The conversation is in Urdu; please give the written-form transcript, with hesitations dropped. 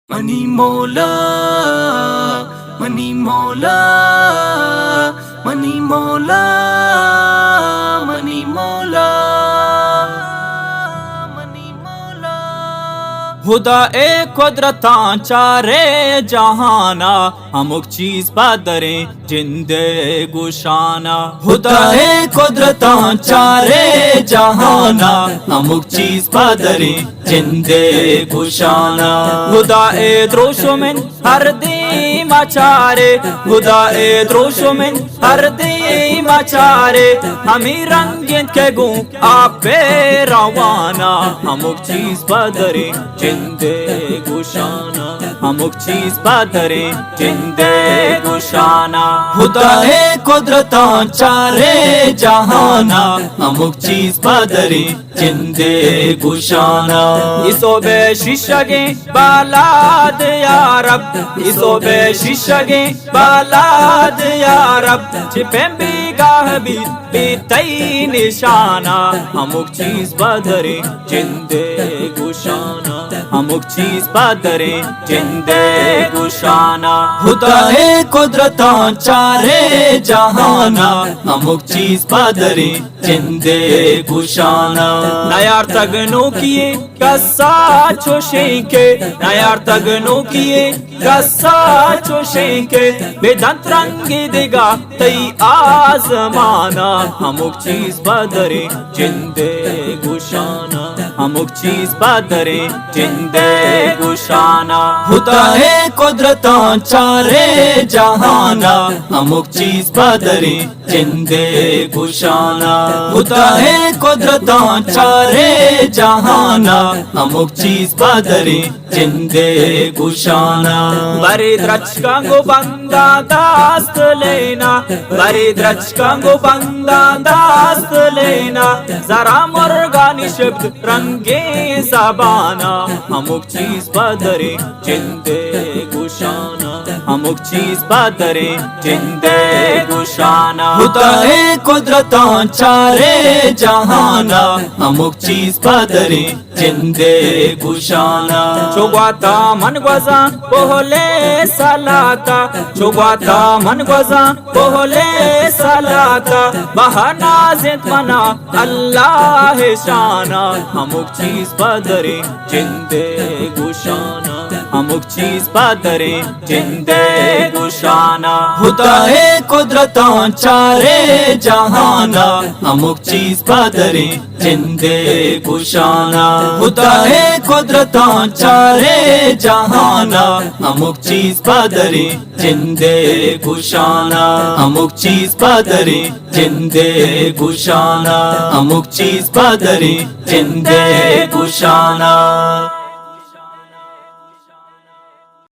منی مولا منی مولا منی مولا منی مولا منی مولا خدا اے قدرتاں چارے جہانا ہمک چیز بدریں جندے گشانا خدا اے قدرتاں چارے جہانا ہمک چیز بدریں جندے گشانا خدا اے دروشو من ہر دی مچارے خدا اے دروشو من ہر دی مچارے ہمیں رنگین کے گوں آپ پہ روانا ہمک چیز بدریں جندے گشانا ہمک چیز بدریں جندے گشانا خدا اے قدرتاں چارے جہانا ہمک چیز بدریں جندے گشانا اسو بے ششگیں بالاد یا رب اسو بے ششگیں بالاد یا رب چھپیں بھی گاہ بھی تئی نشانا ہمک چیز بدریں جندے گشانا ہمک چیز بدریں جندے گشانا خدا اے قدرتاں چارے جہانا ہمک چیز بدریں جندے گشانا نیار تگنو کیے کسا چوشیں کے نیار تگنو کیے کسا چوشیں کے بے دنت رنگی دگا تئی آزمانا ہمک چیز بدریں جندے گشانا ہمک چیز بدریں جندے گشانا خدا اے قدرتاں چارے جہانا ہمک چیز بدریں جندے گشانا خدا اے قدرتاں چارے جہانا ہمک چیز بدریں جندے گشانا بری درچ کانگو بندہ داست لینا بری درچ کانگو بندہ داست لینا ذرا مرغانی شبد رنگی زبانا ہمک چیز بدریں جندے گشانا ہمک چیز بدریں جندے گشانا خدا اے قدرتاں چارے جہانا ہمک چیز بدریں جندے گشانا چوگواتا من گوزان بہلے سالاتا چوگواتا من گوزان بہلے سالاتا بہانا زد منا اللہ شانا ہمک چیز بدریں جندے گشانا ہمک چیز بدریں جندے گشانا خدا اے قدرتاں چارے جہانا ہمک چیز بدریں جندے گشانا خدا اے قدرتاں چارے جہانا ہمک چیز بدریں جندے گشانا ہمک چیز بدریں جندے گشانا ہمک چیز بدریں جندے گشانا